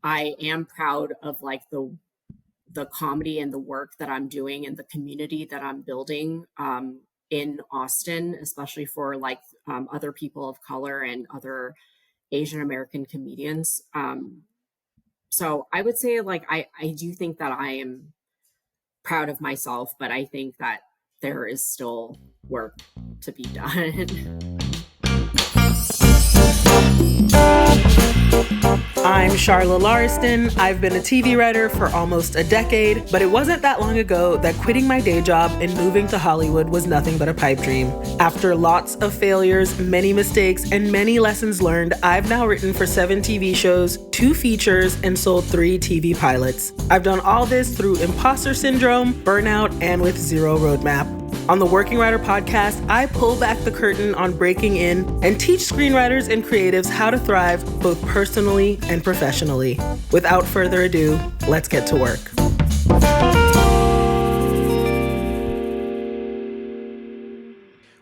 I am proud of like the comedy and the work that I'm doing and the community that I'm building in Austin, especially for like other people of color and other Asian American comedians. So I would say like I do think that I am proud of myself, but I think that there is still work to be done. I'm Charla Lariston. I've been a TV writer for almost a decade, but it wasn't that long ago that quitting my day job and moving to Hollywood was nothing but a pipe dream. After lots of failures, many mistakes, and many lessons learned, I've now written for 7 TV shows, 2 features, and sold 3 TV pilots. I've done all this through imposter syndrome, burnout, and with zero roadmap. On the Working Writer podcast, I pull back the curtain on breaking in and teach screenwriters and creatives how to thrive both personally and professionally. Without further ado, let's get to work.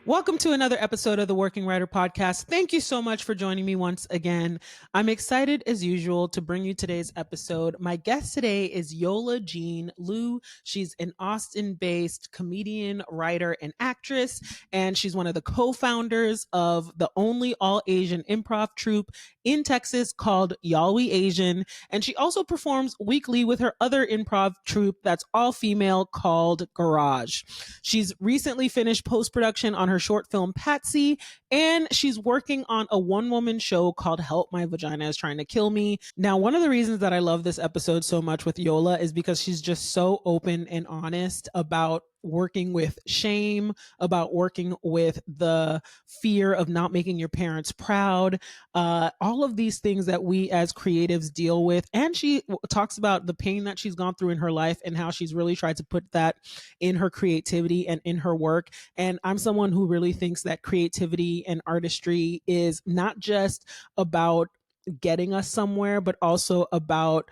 Welcome to another episode of the Working Writer Podcast. Thank you so much for joining me once again. I'm excited as usual to bring you today's episode. My guest today is Yola Jean Lu. She's an Austin-based comedian, writer, and actress, and she's one of the co-founders of the only all-Asian improv troupe in Texas called Yola Asian, and she also performs weekly with her other improv troupe that's all-female called Garage. She's recently finished post-production on her short film Patsy, and she's working on a one-woman show called Help My Vagina Is Trying to Kill Me. Now, one of the reasons that I love this episode so much with Yola is because she's just so open and honest about working with shame, about working with the fear of not making your parents proud, all of these things that we as creatives deal with. And she talks about the pain that she's gone through in her life and how she's really tried to put that in her creativity and in her work. And I'm someone who really thinks that creativity and artistry is not just about getting us somewhere, but also about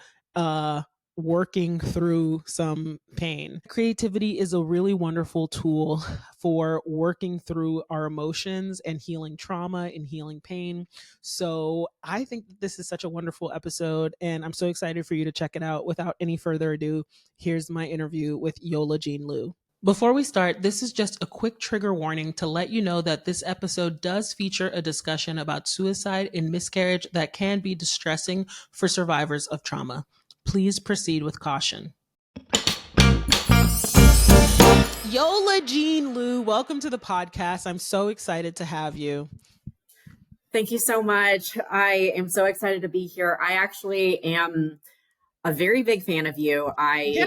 working through some pain. Creativity is a really wonderful tool for working through our emotions and healing trauma and healing pain. So I think that this is such a wonderful episode, and I'm so excited for you to check it out. Without any further ado, here's my interview with Yola Jean Lu. Before we start, this is just a quick trigger warning to let you know that this episode does feature a discussion about suicide and miscarriage that can be distressing for survivors of trauma. Please proceed with caution. Yola Jean Lu, welcome to the podcast. I'm so excited to have you. Thank you so much. I am so excited to be here. I actually am a very big fan of you. I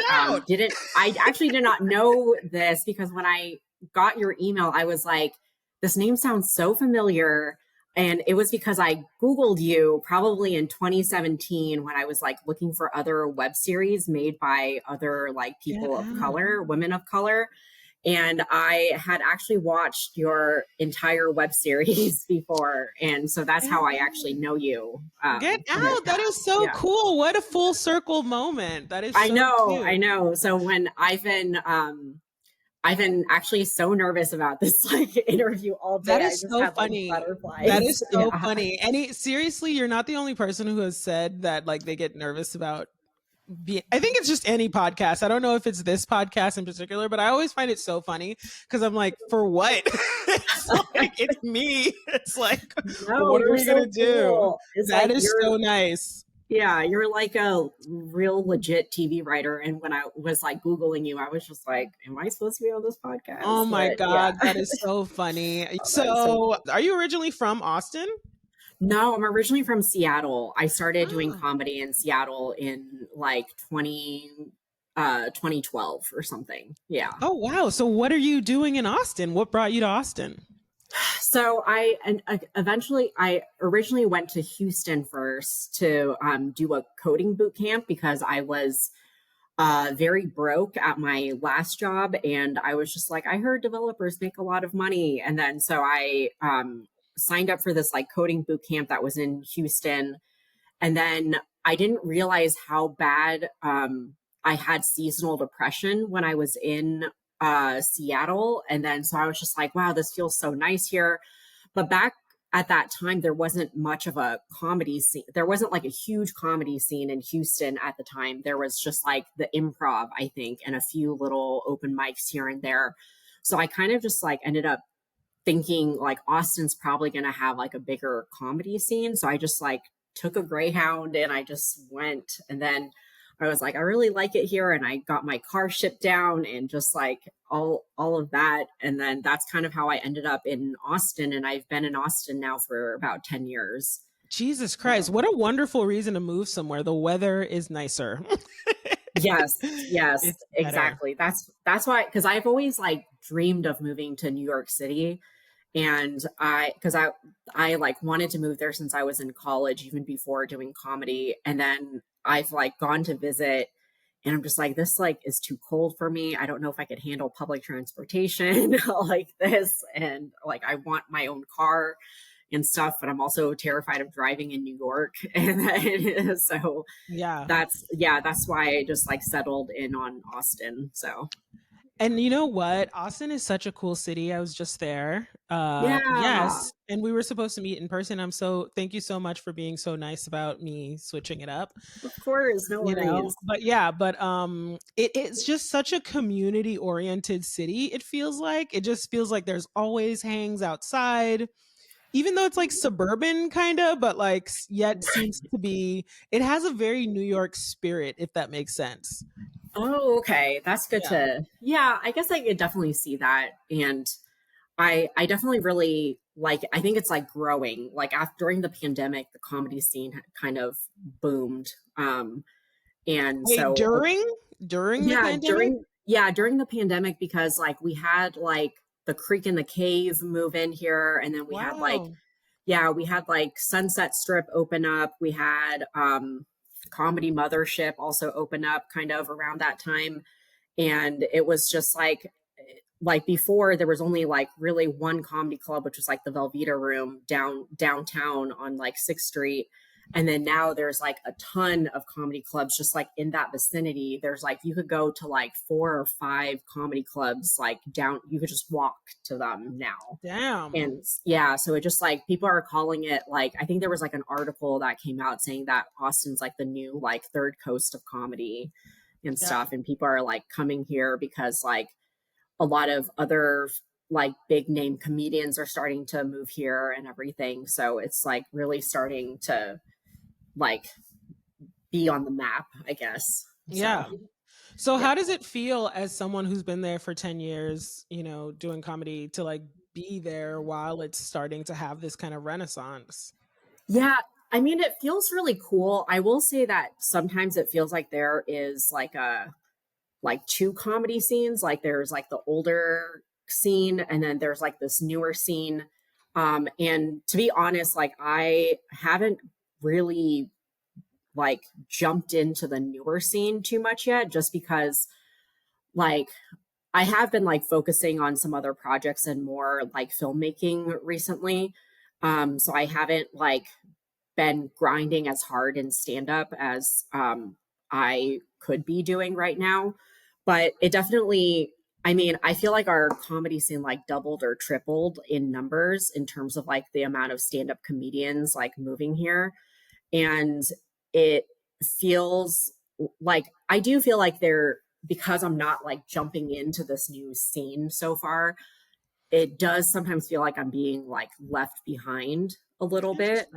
actually did not know this because when I got your email, I was like, this name sounds so familiar. And it was because I Googled you probably in 2017 when I was like looking for other web series made by other like people of color, women of color. And I had actually watched your entire web series before. And so that's how I actually know you. Get out. That is so cool. What a full circle moment. That is so cute. I know. So when I've been actually so nervous about this like interview all day. That is so funny. That is so funny. And seriously, you're not the only person who has said that like they get nervous about I think it's just any podcast. I don't know if it's this podcast in particular, but I always find it so funny because I'm like, for what? It's like, it's me. It's like, what are we going to do? That is so nice. Yeah, you're like a real legit TV writer. And when I was like Googling you, I was just like, am I supposed to be on this podcast? Oh my God, that is so funny. So are you originally from Austin? No, I'm originally from Seattle. I started doing comedy in Seattle in like 2012 or something. Yeah. Oh, wow. So what are you doing in Austin? What brought you to Austin? So I originally went to Houston first to do a coding boot camp because I was very broke at my last job. And I was just like, I heard developers make a lot of money. And then so I signed up for this like coding boot camp that was in Houston. And then I didn't realize how bad I had seasonal depression when I was in Seattle. And then so I was just like, wow, this feels so nice here. But back at that time, there wasn't much of a comedy scene. There wasn't like a huge comedy scene in Houston at the time. There was just like the improv, I think, and a few little open mics here and there. So I kind of just like ended up thinking like Austin's probably going to have like a bigger comedy scene. So I just like took a Greyhound and I just went. And then I was like, I really like it here. And I got my car shipped down and just like all of that. And then that's kind of how I ended up in Austin. And I've been in Austin now for about 10 years. Jesus Christ. What a wonderful reason to move somewhere. The weather is nicer. Yes, It's exactly. That's why, because I've always like dreamed of moving to New York City. And I like wanted to move there since I was in college, even before doing comedy. And then I've like gone to visit and I'm just like, this like is too cold for me. I don't know if I could handle public transportation like this. And like, I want my own car and stuff, but I'm also terrified of driving in New York. And then, so that's why I just like settled in on Austin. So. And you know what? Austin is such a cool city. I was just there. Yeah, Yes. And we were supposed to meet in person. Thank you so much for being so nice about me switching it up. of course. No worries. It's just such a community oriented city. It just feels like there's always hangs outside, even though it's like suburban kind of, but like yet seems to be, it has a very New York spirit, if that makes sense. Oh, okay. That's good yeah, I guess I could definitely see that. And I definitely really like, I think it's like growing, like after during the pandemic, the comedy scene kind of boomed. And Wait, so during the pandemic? during the pandemic, because like we had like the Creek and the Cave move in here. And then Wow. we had like Sunset Strip open up. We had, Comedy Mothership also open up kind of around that time. And it was just like before there was only like really one comedy club, which was like the Velveeta Room downtown on like 6th Street. And then now there's like a ton of comedy clubs just like in that vicinity. There's like, you could go to like 4 or 5 comedy clubs, like down, you could just walk to them now. Damn. And yeah, so it just like people are calling it like, I think there was like an article that came out saying that Austin's like the new like third coast of comedy and stuff. And people are like coming here because like a lot of other like big name comedians are starting to move here and everything. So it's like really starting to like be on the map, I guess. Yeah. So how does it feel as someone who's been there for 10 years, doing comedy, to like be there while it's starting to have this kind of renaissance? Yeah, I mean, it feels really cool. I will say that sometimes it feels like there is like 2 comedy scenes. Like there's like the older scene and then there's like this newer scene. And to be honest, like I haven't really like jumped into the newer scene too much yet, just because like I have been like focusing on some other projects and more like filmmaking recently. So I haven't like been grinding as hard in stand up as I could be doing right now. But it definitely, I mean, I feel like our comedy scene like doubled or tripled in numbers in terms of like the amount of stand up comedians like moving here. And it feels like I do feel like because I'm not like jumping into this new scene so far, it does sometimes feel like I'm being like left behind a little bit.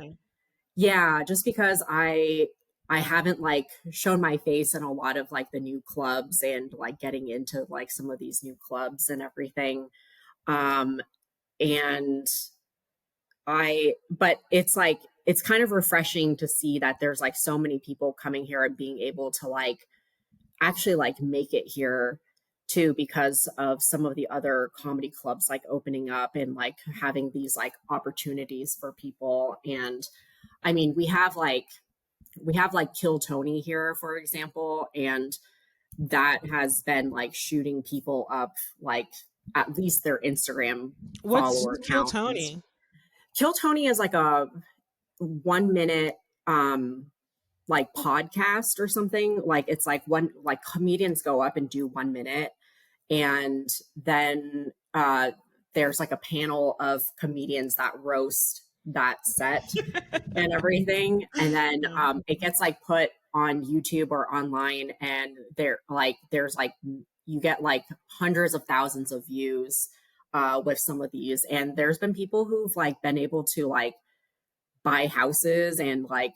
Yeah, just because I haven't like shown my face in a lot of like the new clubs and like getting into like some of these new clubs and everything. And but it's like it's kind of refreshing to see that there's like so many people coming here and being able to like actually like make it here too, because of some of the other comedy clubs like opening up and like having these like opportunities for people. And I mean, we have like Kill Tony here, for example, and that has been like shooting people up, like at least their Instagram follower Kill count. Tony? Kill Tony is like a 1 minute like podcast or something. Like it's like like comedians go up and do 1 minute, and then there's like a panel of comedians that roast that set and everything. And then it gets like put on YouTube or online, and there's like you get like hundreds of thousands of views with some of these. And there's been people who've like been able to like buy houses and like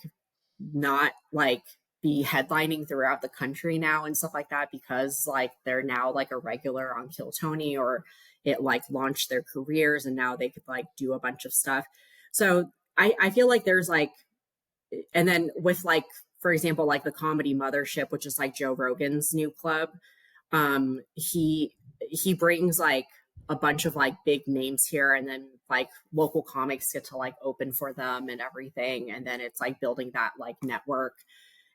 not like be headlining throughout the country now and stuff like that, because like they're now like a regular on Kill Tony, or it like launched their careers and now they could like do a bunch of stuff. So I feel like there's like, and then with like, for example, like the Comedy Mothership, which is like Joe Rogan's new club, he brings like a bunch of like big names here, and then like local comics get to like open for them and everything, and then it's like building that like network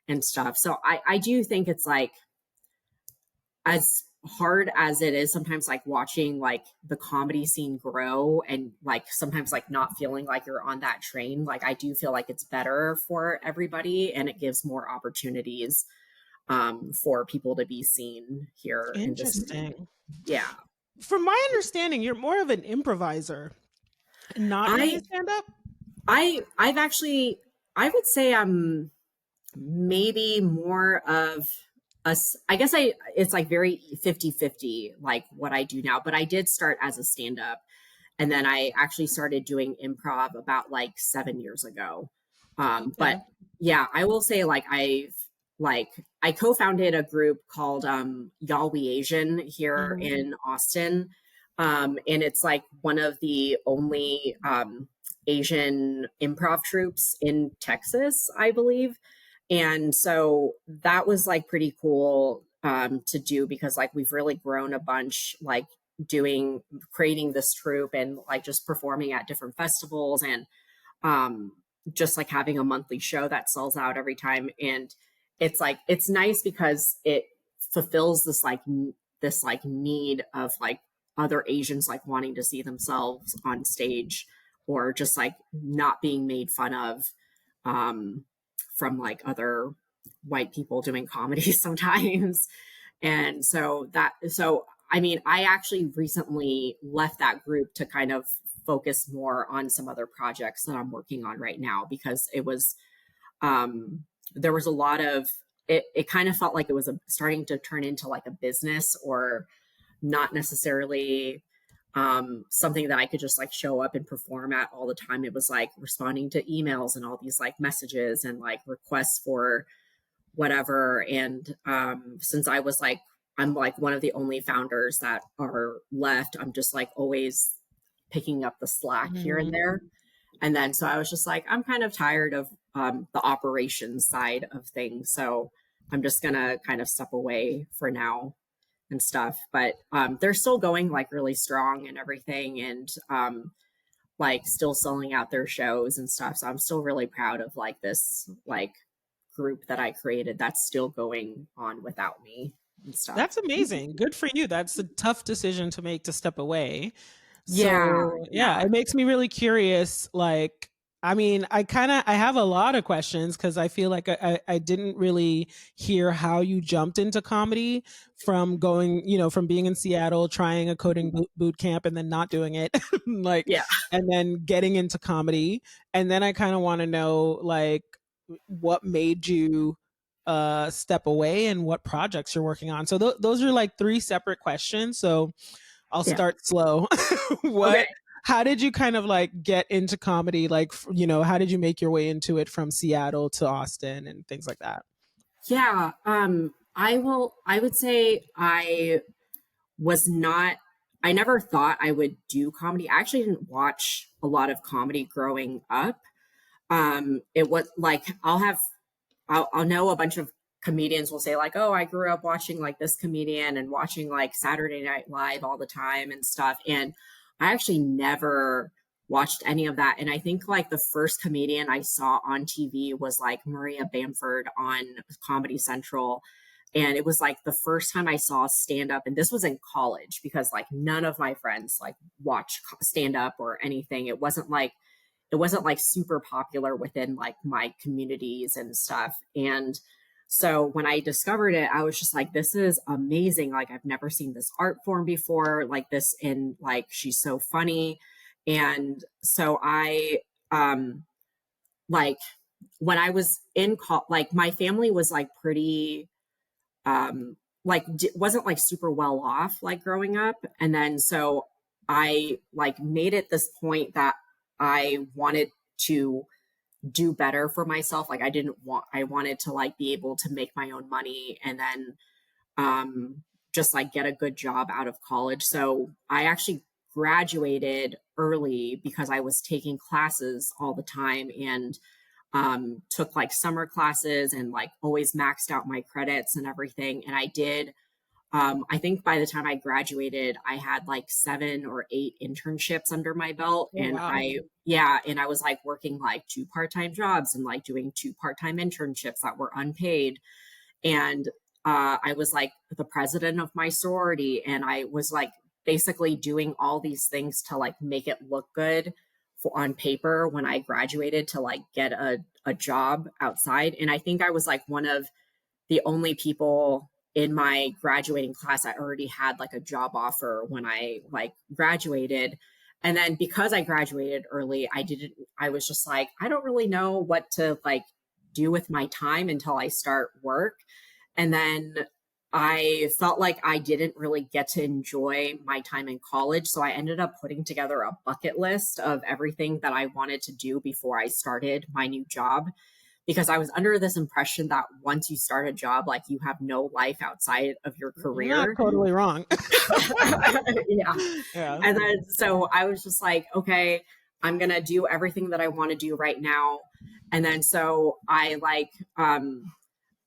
and stuff. So I do think it's like, as hard as it is sometimes, like watching like the comedy scene grow and like sometimes like not feeling like you're on that train, like I do feel like it's better for everybody and it gives more opportunities for people to be seen here. Interesting. Yeah. From my understanding, you're more of an improviser, not really a stand-up. I've actually, I would say I'm maybe more of us. I guess it's like very 50-50, like what I do now, but I did start as a stand-up, and then I actually started doing improv about like 7 years ago. But yeah, I will say like I co-founded a group called Yola Jean here in Austin. And it's like one of the only Asian improv troupes in Texas, I believe. And so that was like pretty cool to do, because like we've really grown a bunch, like creating this troupe and like just performing at different festivals, and just like having a monthly show that sells out every time. And it's like, it's nice because it fulfills this like need of like other Asians like wanting to see themselves on stage, or just like not being made fun of from like other white people doing comedy sometimes. And so I mean, I actually recently left that group to kind of focus more on some other projects that I'm working on right now, because it was there was a lot of it kind of felt like it was starting to turn into like a business, or not necessarily something that I could just like show up and perform at all the time. It was like responding to emails and all these like messages and like requests for whatever. And since I'm like one of the only founders that are left, I'm just like always picking up the slack here and there. And then so I was just like, I'm kind of tired of the operations side of things, so I'm just gonna kind of step away for now and stuff. But they're still going like really strong and everything, and like still selling out their shows and stuff. So I'm still really proud of like this like group that I created that's still going on without me and stuff. That's amazing. Good for you. That's a tough decision to make, to step away. Yeah, So yeah, it makes me really curious. Like, I mean, I have a lot of questions, because I feel like I didn't really hear how you jumped into comedy, from going, from being in Seattle, trying a coding boot camp and then not doing it, like, yeah, and then getting into comedy. And then I kind of want to know, like, what made you step away and what projects you're working on. So those are like three separate questions. So I'll start slow. Okay. How did you kind of like get into comedy? Like, how did you make your way into it from Seattle to Austin and things like that? Yeah. I would say I never thought I would do comedy. I actually didn't watch a lot of comedy growing up. It was like, I'll know a bunch of comedians will say like, oh, I grew up watching like this comedian and watching like Saturday Night Live all the time and stuff. And I actually never watched any of that. And I think like the first comedian I saw on TV was like Maria Bamford on Comedy Central. And it was like the first time I saw stand up. And this was in college, because like none of my friends like watch stand up or anything. It wasn't like super popular within like my communities and stuff. And so when I discovered it, I was just like, this is amazing. Like, I've never seen this art form before like this. And like, she's so funny. And so like when I was in like my family was like pretty like wasn't like super well off like growing up, and then so I like made it this point that I wanted to do better for myself. Like I wanted to like be able to make my own money, and then just like get a good job out of college. So I actually graduated early because I was taking classes all the time, and took like summer classes and like always maxed out my credits and everything. And I did, I think by the time I graduated, I had like 7 or 8 internships under my belt. Oh, And wow. and I was like working like 2 part-time jobs and like doing 2 part-time internships that were unpaid. And I was like the president of my sorority, and I was like basically doing all these things to like make it look good on paper when I graduated to like get a job outside. And I think I was like one of the only people in my graduating class that already had like a job offer when I like graduated. And then because I graduated early, I was just like, I don't really know what to like do with my time until I start work. And then I felt like I didn't really get to enjoy my time in college. So I ended up putting together a bucket list of everything that I wanted to do before I started my new job, because I was under this impression that once you start a job, like you have no life outside of your career. You're not totally wrong. Yeah. Yeah. And then so I was just like, okay, I'm going to do everything that I want to do right now. And then so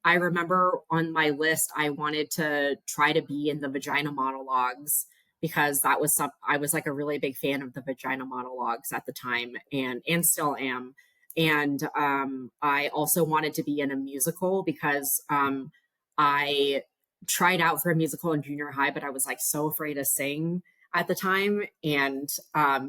I remember on my list, I wanted to try to be in the Vagina monologues, because that was I was like a really big fan of the Vagina monologues at the time, and still am. And I also wanted to be in a musical, because I tried out for a musical in junior high, but I was like so afraid to sing at the time. And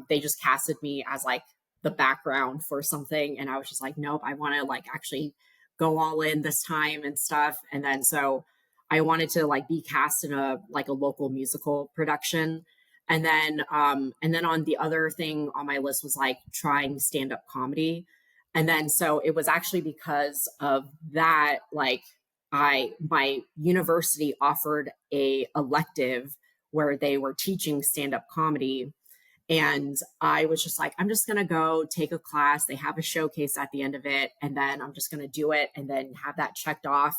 they just casted me as like the background for something. And I was just like, nope, I want to like actually go all in this time and stuff. And then so I wanted to like be cast in a like a local musical production. And then on the other thing on my list was like trying stand-up comedy. And then so it was actually because of that, like my university offered a elective where they were teaching stand-up comedy. And I was just like, I'm just going to go take a class. They have a showcase at the end of it. And then I'm just going to do it and then have that checked off.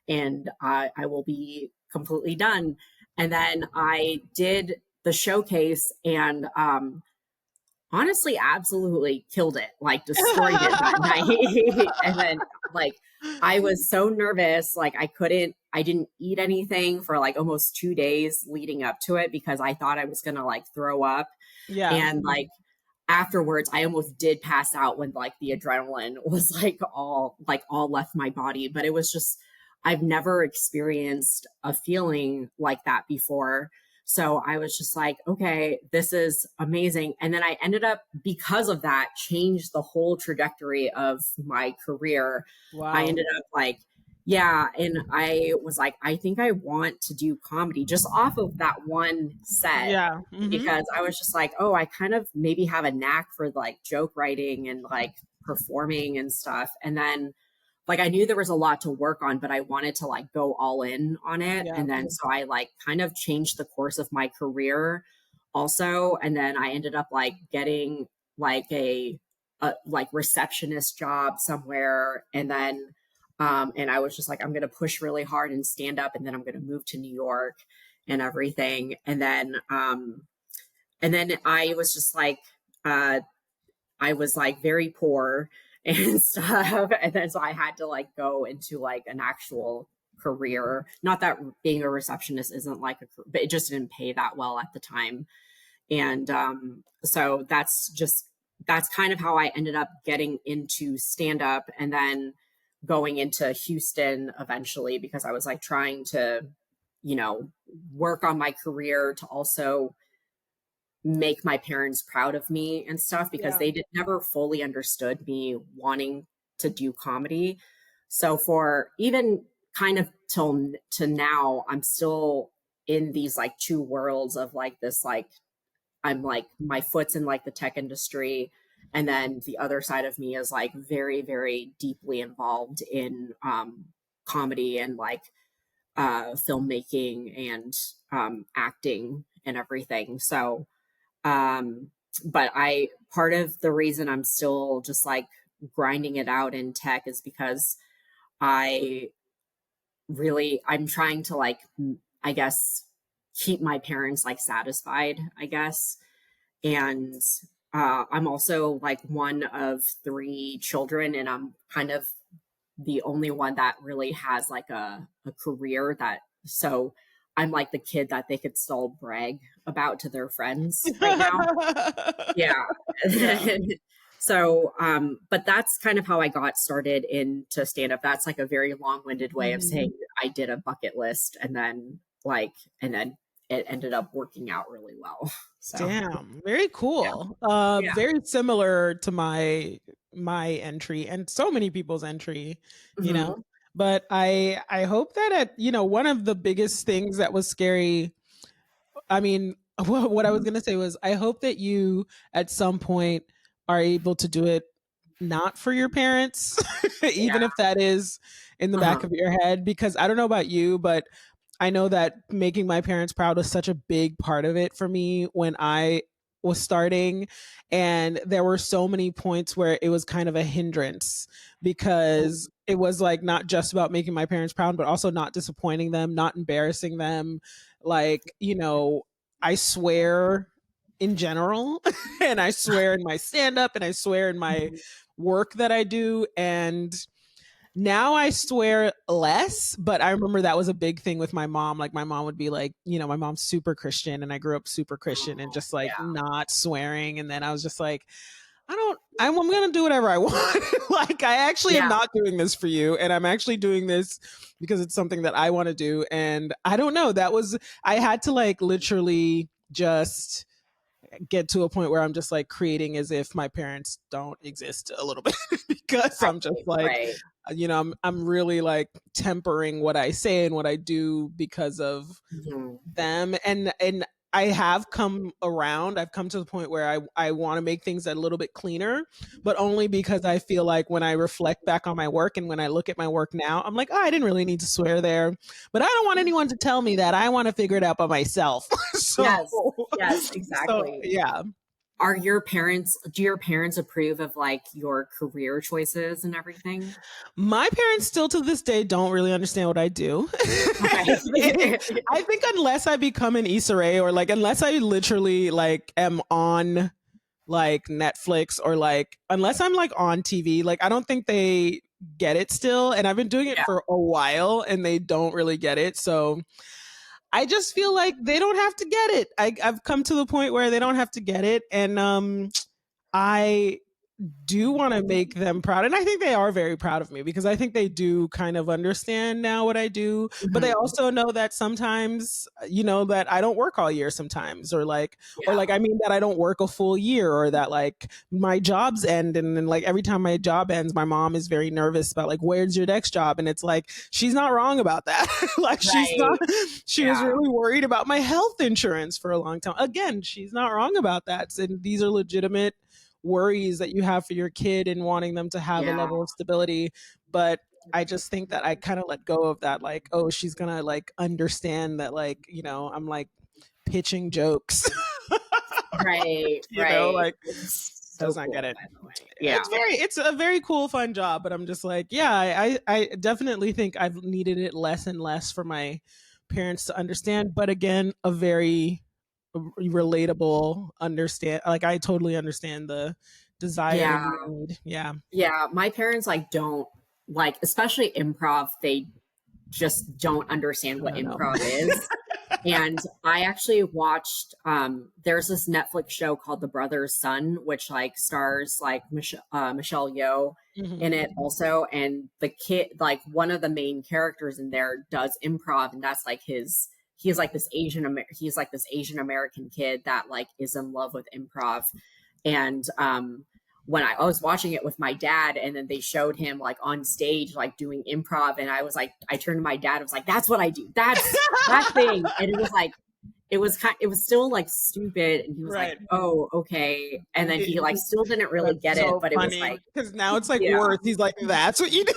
And I will be completely done. And then I did the showcase, and honestly, absolutely killed it, like destroyed it that night. And then like, I was so nervous. Like I didn't eat anything for like almost 2 days leading up to it, because I thought I was going to like throw up. Yeah. And like afterwards, I almost did pass out when like the adrenaline was like all left my body. But it was just, I've never experienced a feeling like that before. So I was just like, okay, this is amazing. And then I ended up, because of that, changed the whole trajectory of my career. Wow. I ended up like, yeah. And I was like, I think I want to do comedy just off of that one set. Yeah. Mm-hmm. Because I was just like, oh, I kind of maybe have a knack for like joke writing and like performing and stuff. And then like I knew there was a lot to work on, but I wanted to like go all in on it. Yeah. And then so I like kind of changed the course of my career also. And then I ended up like getting like a like receptionist job somewhere. And then and I was just like, I'm going to push really hard and stand up, and then I'm going to move to New York and everything. And then I was just like, I was like very poor and stuff. And then so I had to like go into like an actual career. Not that being a receptionist isn't like but it just didn't pay that well at the time. And so that's kind of how I ended up getting into stand up, and then going into Houston eventually, because I was like trying to, work on my career to also make my parents proud of me and stuff, because they never fully understood me wanting to do comedy. So for even kind of to now, I'm still in these like two worlds of like this, like I'm like my foot's in like the tech industry, And then the other side of me is like very, very deeply involved in comedy and like filmmaking and acting and everything. So, but part of the reason I'm still just like grinding it out in tech is because I'm trying to like, I guess, keep my parents like satisfied, I guess. And I'm also like one of 3 children, and I'm kind of the only one that really has like a career so I'm like the kid that they could still brag about to their friends right now. Yeah. Yeah. So, but that's kind of how I got started into stand up. That's like a very long-winded way of saying I did a bucket list and then it ended up working out really well. So, Damn, very cool. yeah. Very similar to my entry and so many people's entry, you know. Mhm. But I hope that one of the biggest things that was scary, I mean, what I was going to say was I hope that you at some point are able to do it not for your parents, Yeah. even if that is in the back Uh-huh. of your head, because I don't know about you, but I know that making my parents proud was such a big part of it for me when I was starting. And there were so many points where it was kind of a hindrance because it was like not just about making my parents proud, but also not disappointing them, not embarrassing them. Like, I swear in general, and I swear in my stand up, and I swear in my work that I do. And now I swear less, but I remember that was a big thing with my mom. Like my mom would be like, my mom's super Christian and I grew up super Christian and just like Yeah. not swearing. And then I was just like, I'm going to do whatever I want. Like I actually am Yeah. not doing this for you. And I'm actually doing this because it's something that I want to do. And I don't know, I had to like literally just get to a point where I'm just like creating as if my parents don't exist a little bit because I'm just like, Right. I'm really like tempering what I say and what I do because of Mhm. them. And I have come around. I've come to the point where I want to make things a little bit cleaner, but only because I feel like when I reflect back on my work and when I look at my work now, I'm like, oh, I didn't really need to swear there. But I don't want anyone to tell me that. I want to figure it out by myself. Yes. Yes, So exactly. yeah. Do your parents approve of like your career choices and everything? My parents still to this day don't really understand what I do. Okay. I think unless I become an Issa Rae or like unless I literally like am on like Netflix or like unless I'm like on TV, like I don't think they get it still. And I've been doing it Yeah. for a while and they don't really get it. So I just feel like they don't have to get it. I've come to the point where they don't have to get it. And I do want to make them proud. And I think they are very proud of me because I think they do kind of understand now what I do. But they Mhm. also know that sometimes, that I don't work all year sometimes, or Yeah. like, I mean, that I don't work a full year or that like my jobs end. And then like every time my job ends, my mom is very nervous about like, where's your next job? And it's like, she's not wrong about that. Like Right. she was Yeah. really worried about my health insurance for a long time. Again, she's not wrong about that. And these are legitimate worries that you have for your kid and wanting them to have a Yeah. level of stability. But I just think that I kind of let go of that, like, oh, she's gonna like understand that, like, I'm like pitching jokes. Right. Right. Like It's so does not get cool, it. by the way. Yeah. It's a very cool, fun job, but I'm just like, yeah, I definitely think I've needed it less and less for my parents to understand. But again, a very relatable understand. Like I totally understand the desire Yeah. and need. Yeah. Yeah. My parents like don't like, especially improv, they just don't understand I what don't know. improv is. And I actually watched there's this Netflix show called The Brother's Son, which like stars like Michelle Yeoh in Mhm. it also. And the kid, like one of the main characters in there does improv, and that's like he's like this he's like this Asian American kid that like is in love with improv. And when I was watching it with my dad, and then they showed him like on stage like doing improv, and I was like, I turned to my dad, I was like, that's what I do, that's that thing. And it was like it was still like stupid, and he was like, oh, okay, and then he like still didn't really get it, but it was like, because now it's like worth, he's like, that's what you do.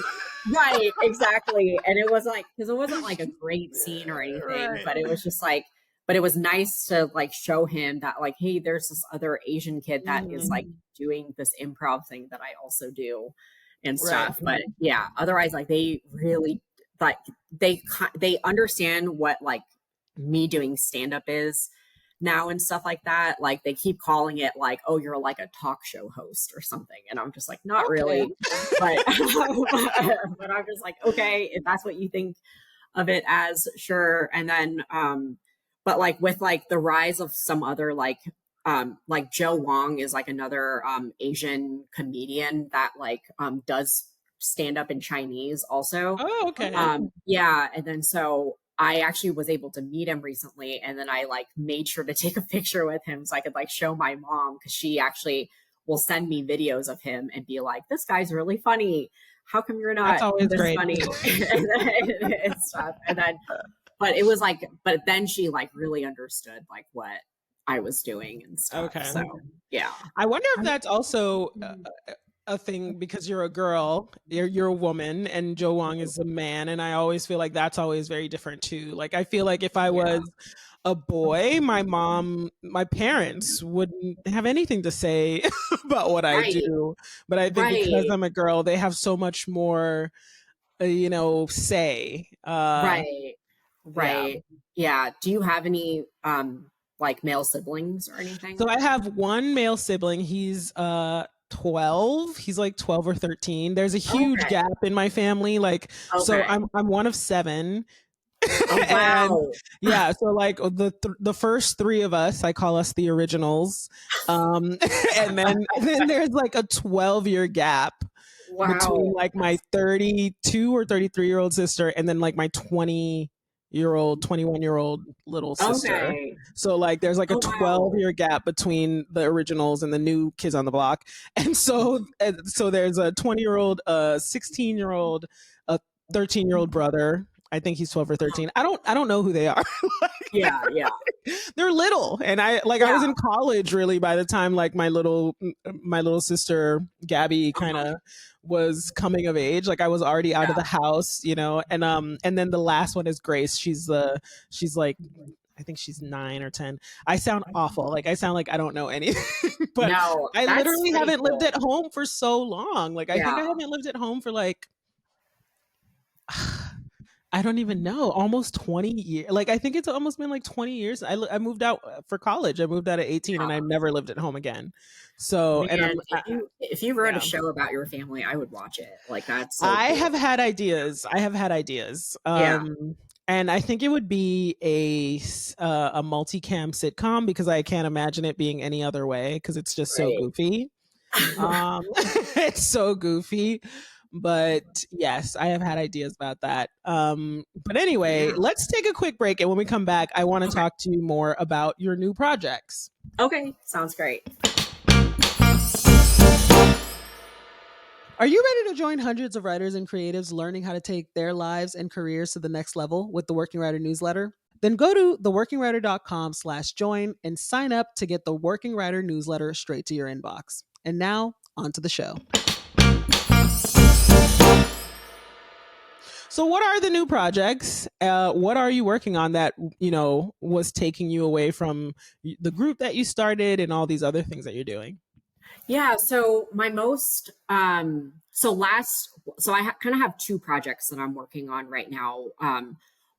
Right, exactly. And it was like, because it wasn't like a great scene or anything, but it was just like, but it was nice to like show him that like, hey, there's this other Asian kid that is like doing this improv thing that I also do and stuff. But yeah, otherwise, like they really like they understand what like me doing stand up is now and stuff like that. Like they keep calling it like, oh, you're like a talk show host or something, and I'm just like, not really, but but I'm just like, okay, if that's what you think of it as, sure. And then but like with like the rise of some other like Joe Wong is like another Asian comedian that like does stand up in Chinese also. Oh, okay. Yeah, and then so I actually was able to meet him recently, and then I like made sure to take a picture with him so I could like show my mom, because she actually will send me videos of him and be like, this guy's really funny. How come you're not this funny? and stuff. And then, but it was like, but then she like really understood like what I was doing and stuff. Okay. So yeah. I wonder if that's also a thing, because you're a girl, you're a woman, and Joe Wong is a man, and I always feel like that's always very different too. Like I feel like if I was a boy, my parents wouldn't have anything to say about what I do, but I think because I'm a girl, they have so much more say. Right. Yeah. Do you have any like male siblings or anything? So I have one male sibling. He's 12. He's like 12 or 13. There's a huge gap in my family. Like, so I'm one of 7. Oh, wow. And yeah, so like the first 3 of us, I call us the originals. And then there's like a 12-year gap between like my 32 or 33-year-old sister and then like my 21-year-old little sister. So like there's like a 12-year gap between the originals and the new kids on the block. And so there's a 20-year-old, 16-year-old, a 13-year-old brother. I think he's 12 or 13. I don't know who they are. Yeah. They're little. And I was in college really by the time like my little sister Gabby kind of was coming of age. Like I was already out of the house, and then the last one is Grace. She's like, I think she's 9 or 10. I sound awful. Like I sound like I don't know anything, but no, I literally haven't lived at home for so long. Like I think I haven't lived at home for like, I don't even know, almost 20 years. Like, I think it's almost been like 20 years. I moved out for college. I moved out at 18 and I never lived at home again. So, man, and if you wrote a show about your family, I would watch it. Like that's so I have had ideas. And I think it would be a multicam sitcom, because I can't imagine it being any other way, because it's just so goofy. It's so goofy. But yes, I have had ideas about that. But anyway, let's take a quick break. And when we come back, I want to talk to you more about your new projects. Okay, sounds great. Are you ready to join hundreds of writers and creatives learning how to take their lives and careers to the next level with the Working Writer newsletter? Then go to theworkingwriter.com/join and sign up to get the Working Writer newsletter straight to your inbox. And now, on to the show. So what are the new projects? What are you working on that, was taking you away from the group that you started and all these other things that you're doing? Yeah. So my most, so I kind of have 2 projects that I'm working on right now.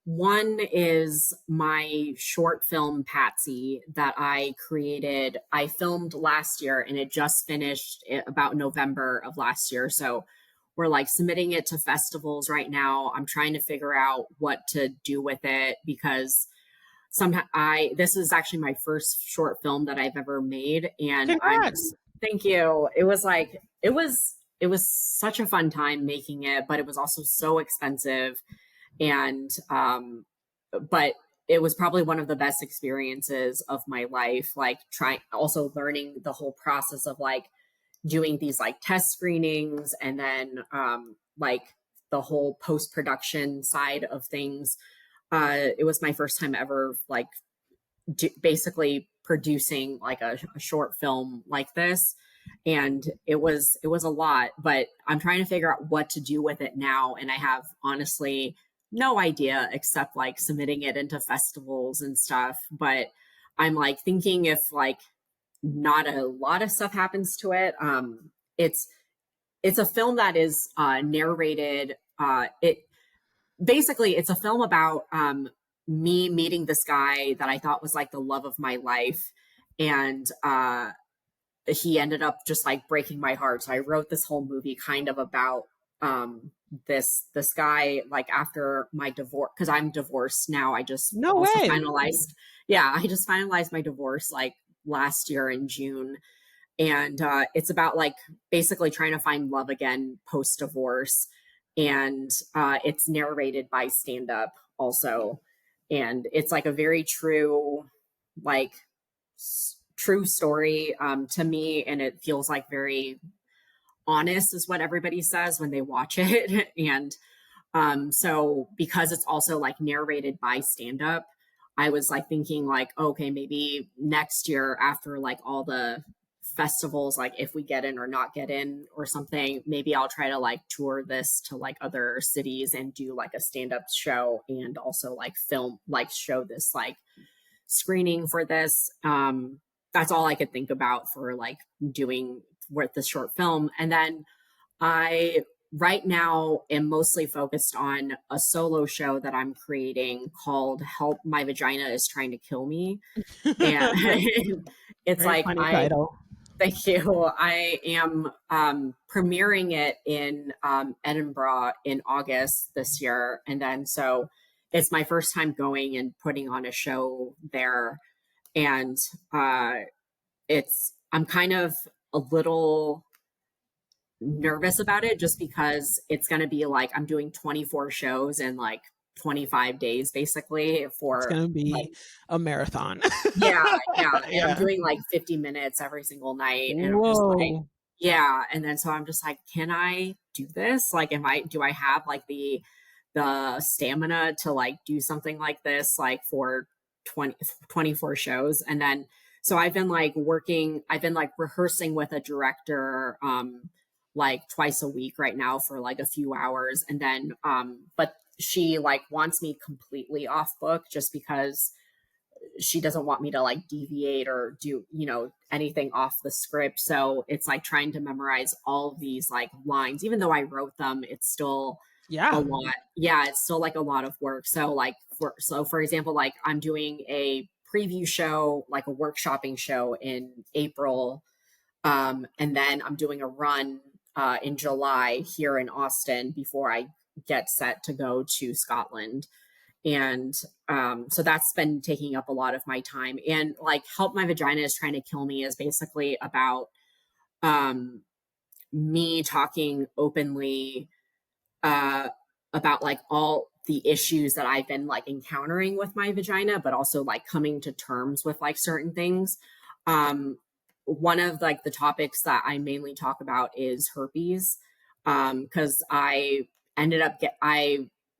One is my short film, Patsy, that I created. I filmed last year and it just finished about November of last year. So we're like submitting it to festivals right now. I'm trying to figure out what to do with it, because this is actually my first short film that I've ever made. And thank you. It was like, it was such a fun time making it, but it was also so expensive. And, but it was probably one of the best experiences of my life. Like also learning the whole process of like doing these like test screenings, and then like the whole post-production side of things. It was my first time ever like basically producing like a short film like this. And it was a lot, but I'm trying to figure out what to do with it now. And I have honestly no idea except like submitting it into festivals and stuff. But I'm like thinking if like not a lot of stuff happens to it. It's a film that is narrated. It basically it's a film about me meeting this guy that I thought was like the love of my life, and he ended up just like breaking my heart. So I wrote this whole movie kind of about this guy, like after my divorce, because I'm divorced now. I just No also way. finalized, yeah, I just finalized my divorce like last year in June. And it's about like basically trying to find love again post divorce. And it's narrated by stand up also. And it's like a very true, like true story to me. And it feels like very honest, is what everybody says when they watch it. And so because it's also like narrated by stand up, I was like thinking like, okay, maybe next year after like all the festivals, like if we get in or not get in or something, maybe I'll try to like tour this to like other cities and do like a stand up show, and also like film, like show this like screening for this. That's all I could think about for like doing with the short film. And then I right now am mostly focused on a solo show that I'm creating called Help My Vagina Is Trying to Kill Me. And it's Very like funny title. thank you. I am premiering it in Edinburgh in August this year. And then so it's my first time going and putting on a show there. And I'm kind of a little nervous about it just because it's going to be like I'm doing 24 shows in like 25 days basically It's for going to be like, a marathon. yeah, yeah. And I'm Yeah. doing like 50 minutes every single night. And I'm just like, Whoa. yeah. And then so I'm just like, can I do this? Like, do I have like the stamina to like do something like this, like for 24 shows? And then, so I've been like rehearsing with a director, like twice a week right now for like a few hours. And then, but she like wants me completely off book just because she doesn't want me to like deviate or do, anything off the script. So it's like trying to memorize all of these like lines, even though I wrote them, it's still a Yeah. lot. Yeah. It's still like a lot of work. So like, for example, like I'm doing a preview show, like a workshopping show in April. And then I'm doing a run in July here in Austin before I get set to go to Scotland. And so that's been taking up a lot of my time. And like Help My Vagina Is Trying to Kill Me is basically about me talking openly about like all the issues that I've been like encountering with my vagina, but also like coming to terms with like certain things. One of like the topics that I mainly talk about is herpes, because I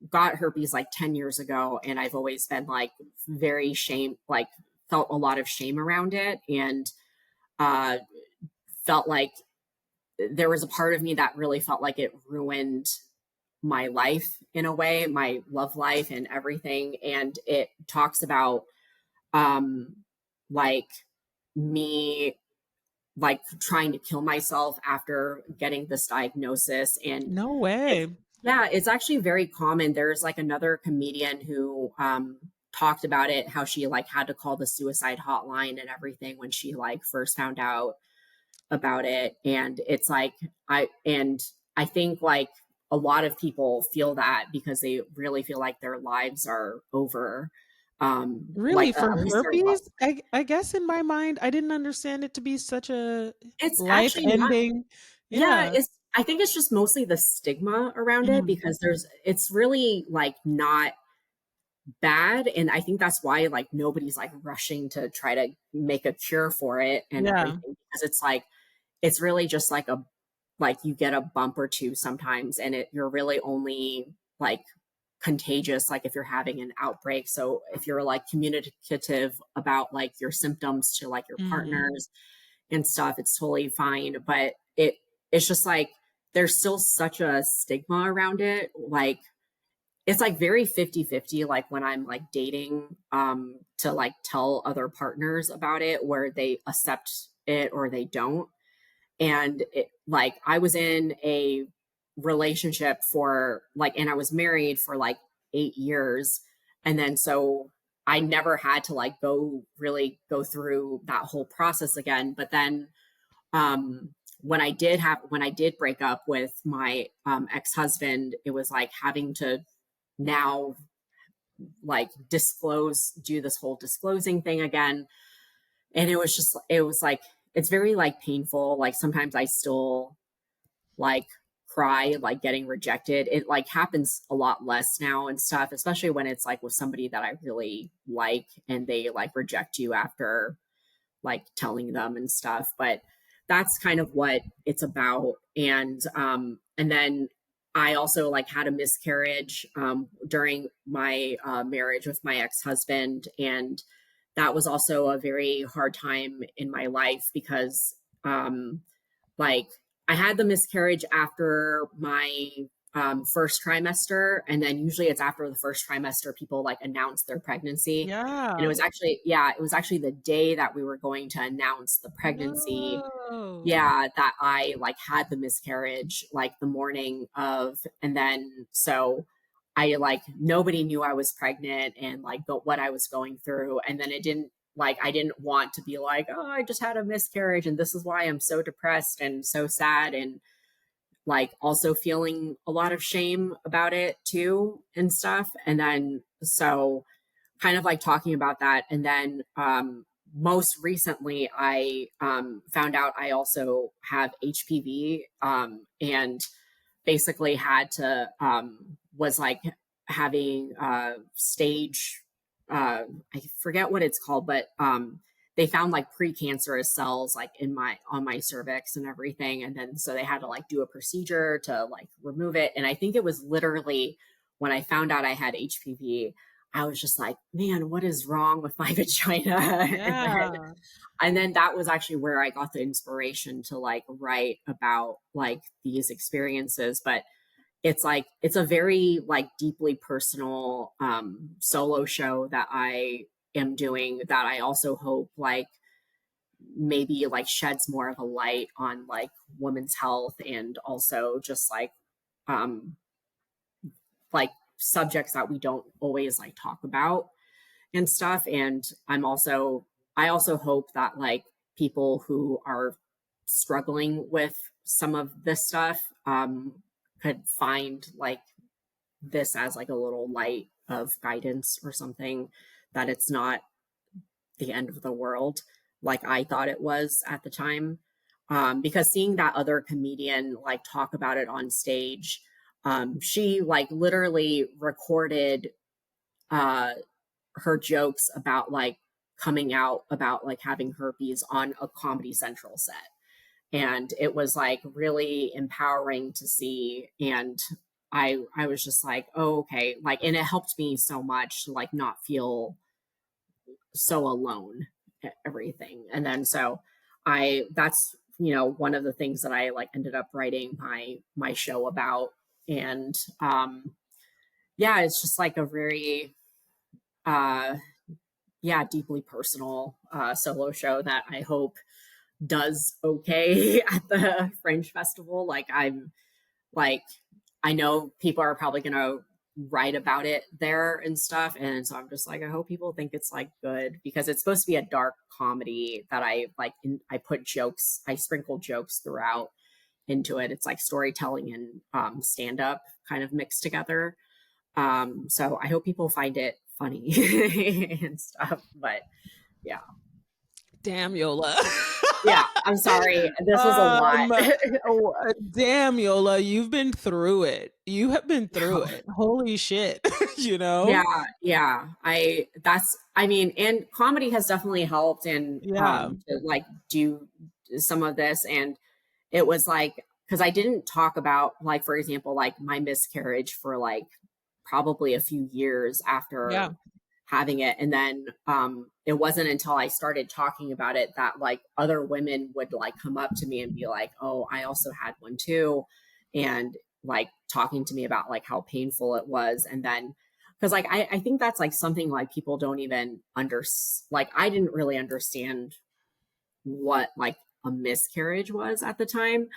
got herpes like 10 years ago, and I've always been like very like felt a lot of shame around it, and uh, felt like there was a part of me that really felt like it ruined my life in a way, my love life and everything. And it talks about like me like trying to kill myself after getting this diagnosis. And No way. yeah, it's actually very common. There's like another comedian who talked about it, how she like had to call the suicide hotline and everything when she like first found out about it. And it's like I think like a lot of people feel that because they really feel like their lives are over. Really, Like for at least their love. herpes? I guess in my mind, I didn't understand it to be such a It's actually not. life-ending. Yeah, Yeah. I think it's just mostly the stigma around it Mhm. because it's really like not bad. And I think that's why like nobody's like rushing to try to make a cure for it and Yeah. everything, because it's like it's really just like you get a bump or two sometimes, and you're really only like contagious, like if you're having an outbreak. So if you're like communicative about like your symptoms to like your partners and stuff, it's totally fine. But it's just like there's still such a stigma around it. Like it's like very 50-50, like when I'm like dating to like tell other partners about it, where they accept it or they don't. And like I was in a relationship for like, and I was married for like 8 years. And then so I never had to like really go through that whole process again. But then when I did break up with my ex-husband, it was like having to now like do this whole disclosing thing again. And it was like, it's very like painful. Like sometimes I still like cry, like getting rejected. It like happens a lot less now and stuff, especially when it's like with somebody that I really like and they like reject you after like telling them and stuff. But that's kind of what it's about. And then I also like had a miscarriage during my marriage with my ex-husband. And that was also a very hard time in my life because like I had the miscarriage after my first trimester. And then usually it's after the first trimester, people like announce their pregnancy. Yeah. And it was actually the day that we were going to announce the pregnancy. No. Yeah, that I like had the miscarriage like the morning of, and then so I like nobody knew I was pregnant and like what I was going through. And then I didn't want to be like, oh, I just had a miscarriage and this is why I'm so depressed and so sad, and like also feeling a lot of shame about it too and stuff. And then so kind of like talking about that. And then most recently I found out I also have HPV and basically had to was like having stage I forget what it's called, but they found like precancerous cells like on my cervix and everything. And then so they had to like do a procedure to like remove it. And I think it was literally when I found out I had HPV, I was just like, man, what is wrong with my vagina? Yeah. And then that was actually where I got the inspiration to like write about like these experiences. But it's like, it's a very like deeply personal solo show that I am doing, that I also hope like maybe like sheds more of a light on like women's health, and also just like subjects that we don't always like talk about and stuff. And I also hope that like people who are struggling with some of this stuff could find like this as like a little light of guidance or something, that it's not the end of the world like I thought it was at the time. Because seeing that other comedian like talk about it on stage, she like literally recorded her jokes about like coming out about like having herpes on a Comedy Central set. And it was like really empowering to see. And I was just like, oh, okay. Like, and it helped me so much to like not feel so alone at everything. And then so that's, you know, one of the things that I like ended up writing my show about. And yeah, it's just like a very deeply personal solo show that I hope does okay at the Fringe Festival. Like I know people are probably gonna write about it there and stuff, and so I'm just like, I hope people think it's like good, because it's supposed to be a dark comedy that I like. I sprinkle jokes throughout into it. It's like storytelling and stand up kind of mixed together. So I hope people find it funny and stuff. But yeah. Damn, Yola. Yeah, I'm sorry. This was a lot. Damn, Yola, you've been through it. You have been through it. Holy shit. You know? Yeah. And comedy has definitely helped and to like do some of this. And it was like, because I didn't talk about like, for example, like my miscarriage for like probably a few years Yeah. after having it. And then it wasn't until I started talking about it that like other women would like come up to me and be like, oh, I also had one too. And like talking to me about like how painful it was. And then because like I think that's like something like people don't even like I didn't really understand what like a miscarriage was at the time.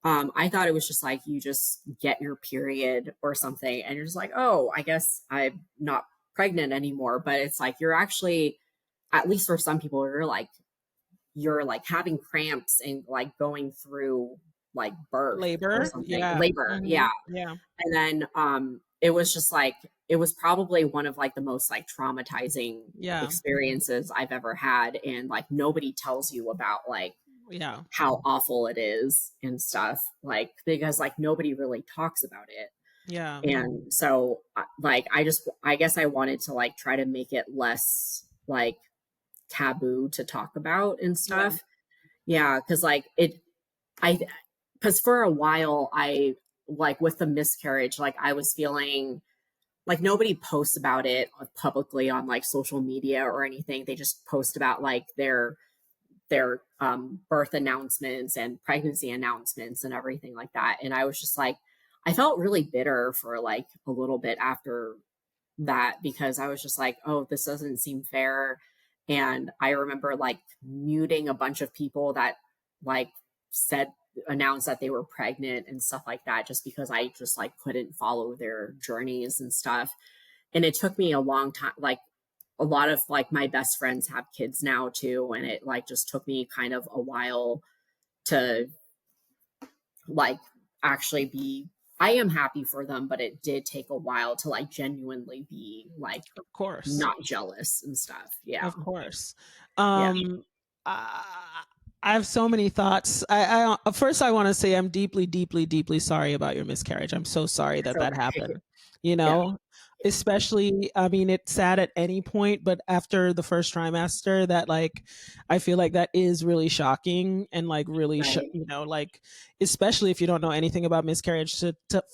I thought it was just like you just get your period or something and you're just like, oh, I guess I'm not pregnant anymore. But it's like you're actually, at least for some people, you're like having cramps and like going through like birth or Labor. something. Yeah. Labor, yeah. Yeah. And then it was just like it was probably one of like the most like traumatizing Yeah. experiences I've ever had. And like nobody tells you about like Yeah. how awful it is and stuff, like because like nobody really talks about it. Yeah. And so like I guess I wanted to like try to make it less like taboo to talk about and Yeah. stuff. Yeah, because like I because for a while I like with the miscarriage, like I was feeling like nobody posts about it publicly on like social media or anything. They just post about like their birth announcements and pregnancy announcements and everything like that. And I was just like, I felt really bitter for like a little bit after that because I was just like, oh, this doesn't seem fair. And I remember like muting a bunch of people that like said, announced that they were pregnant and stuff like that, just because I just like couldn't follow their journeys and stuff. And it took me a long time, like a lot of like my best friends have kids now too, and it like just took me kind of a while to like actually be, I am happy for them, but it did take a while to like genuinely be like Of course. not jealous and stuff. Yeah. Of course. Yeah. I, I have so many thoughts. First I want to say I'm deeply, deeply, deeply sorry about your miscarriage. I'm so sorry It's that that okay. happened. You Yeah. know, especially, I mean, it's sad at any point, but after the first trimester, that like, I feel like that is really shocking and like really, Right. you know, like, especially if you don't know anything about miscarriage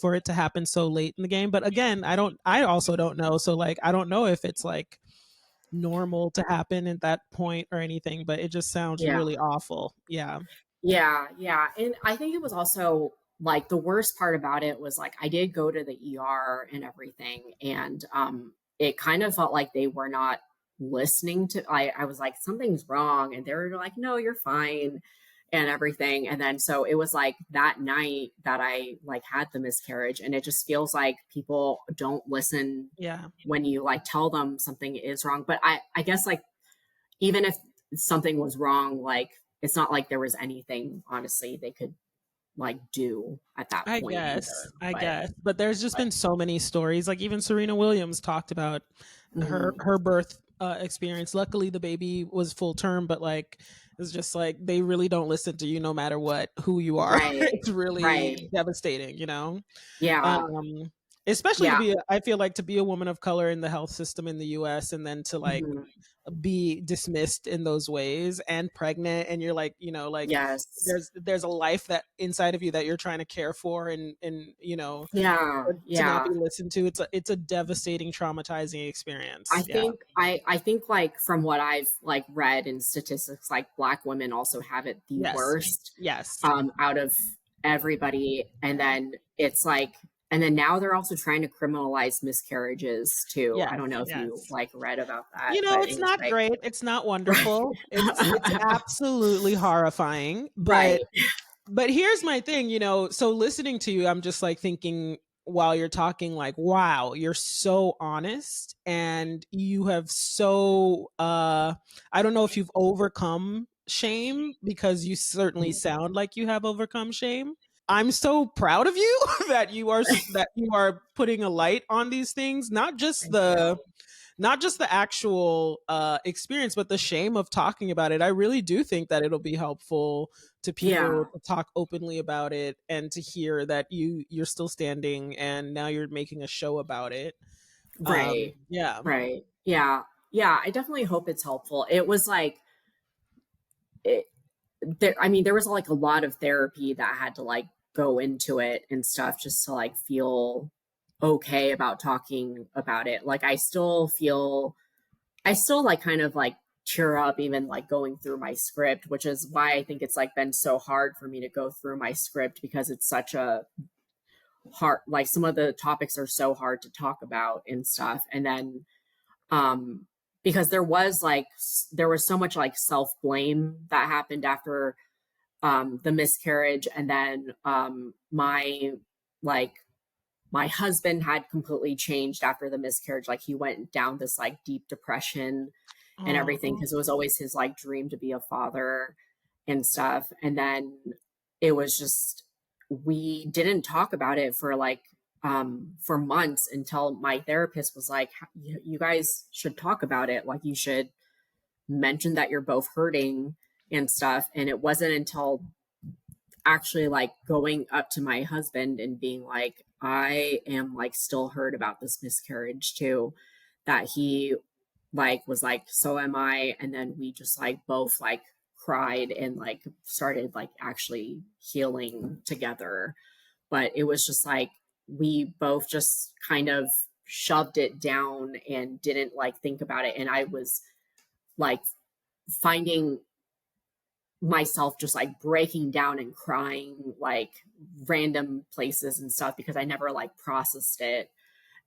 for it to happen so late in the game. But again, I also don't know. So like, I don't know if it's like normal to happen at that point or anything, but it just sounds Yeah. really awful. Yeah. Yeah, yeah. And I think it was also like the worst part about it was like I did go to the ER and everything, and it kind of felt like they were not listening to I was like, something's wrong, and they were like, no, you're fine and everything. And then so it was like that night that I like had the miscarriage, and it just feels like people don't listen Yeah. when you like tell them something is wrong. But I guess like even if something was wrong, like it's not like there was anything honestly they could like do at that I point guess. either. I But, guess. But there's just but been so many stories. Like even Serena Williams talked about her birth experience. Luckily the baby was full term, but like it's just like they really don't listen to you no matter what who you are. right, It's really right, devastating, you know? yeah, Um especially to yeah, be I feel like to be a woman of color in the health system in the US and then to like mhm, be dismissed in those ways and pregnant and you're like, you know, like yes, there's a life that inside of you that you're trying to care for and you know yeah, to not yeah. be listened to. It's a devastating traumatizing experience. Yeah. I think like from what I've like read in statistics, like Black women also have it the Yes. worst Yes. out of everybody. And then it's like, and then now they're also trying to criminalize miscarriages too. I Yes. don't know if you Yes. like read about that, You know, but it's not anyway, great, it's not right, wonderful, it's absolutely horrifying, right, but here's my thing, you know, so listening to you, I'm just like thinking while you're talking, like, wow, you're so honest and you have so I don't know if you've overcome shame because you certainly sound like you have overcome shame. I'm so proud of you that you are putting a light on these things, thank you. not just the actual experience, but the shame of talking about it. I really do think that it'll be helpful to people Yeah, to talk openly about it and to hear that you're still standing and now you're making a show about it. right, Yeah. right. Yeah, yeah. I definitely hope it's helpful. It was like it, there. I mean, there was like a lot of therapy that had to like go into it and stuff just to like feel okay about talking about it. Like I still like kind of like cheer up even like going through my script, which is why I think it's like been so hard for me to go through my script, because it's such a hard, like some of the topics are so hard to talk about and stuff. And then because there was so much like self-blame that happened after the miscarriage. And then like my husband had completely changed after the miscarriage. Like he went down this like deep depression and everything, because it was always his like dream to be a father and stuff. And then it was just, we didn't talk about it for like for months, until my therapist was like, you guys should talk about it. Like you should mention that you're both hurting and stuff. And it wasn't until actually like going up to my husband and being like, I am like still hurt about this miscarriage too, that he like was like, so am I. And then we just like both like cried and like started like actually healing together. But it was just like we both just kind of shoved it down and didn't like think about it. And I was like finding myself just like breaking down and crying like random places and stuff, because I never like processed it.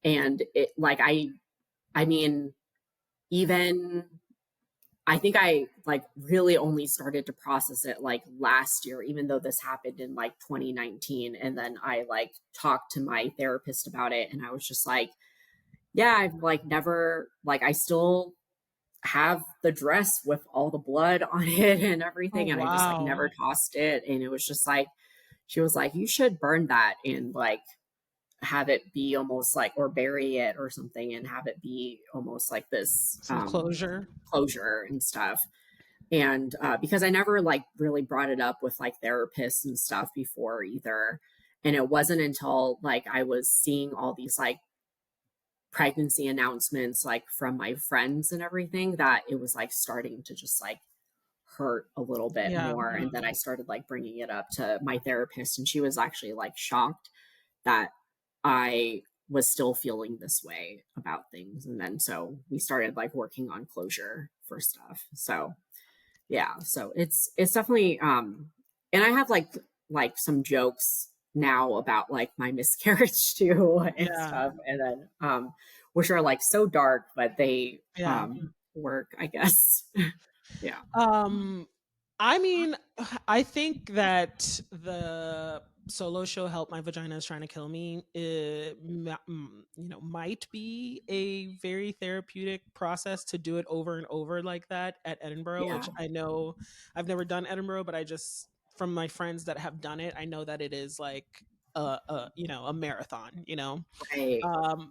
And it like I mean, even I think I like really only started to process it like last year, even though this happened in like 2019. And then I like talked to my therapist about it, and I was just like, yeah, I've like never, like I still have the dress with all the blood on it and everything. And I just like never tossed it. And it was just like, she was like, you should burn that and like have it be almost like, or bury it or something, and have it be almost like this closure and stuff. And because I never like really brought it up with like therapists and stuff before either. And it wasn't until like I was seeing all these like pregnancy announcements like from my friends and everything, that it was like starting to just like hurt a little bit more. And then I started like bringing it up to my therapist, and she was actually like shocked that I was still feeling this way about things. And then so we started like working on closure for stuff. So yeah, so it's definitely and I have like some jokes now about like my miscarriage too and stuff, and then which are like so dark, but they work, I guess. Yeah. I mean, I think that the solo show "Help My Vagina Is Trying to Kill Me" might be a very therapeutic process to do it over and over like that at Edinburgh, which I know I've never done Edinburgh, but I just, from my friends that have done it, I know that it is like a marathon, Right.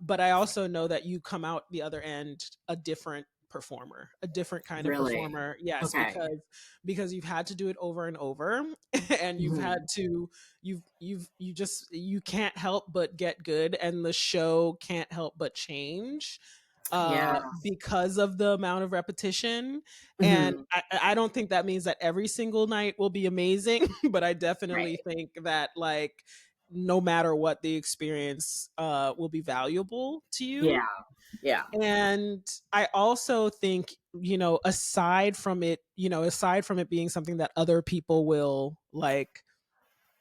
but I also know that you come out the other end a different performer, a different kind of performer. Yes, because you've had to do it over and over, and you've had to, you can't help but get good, and the show can't help but change because of the amount of repetition. And I don't think that means that every single night will be amazing, but I definitely think that like no matter what the experience will be valuable to you. And I also think, aside from it being something that other people will like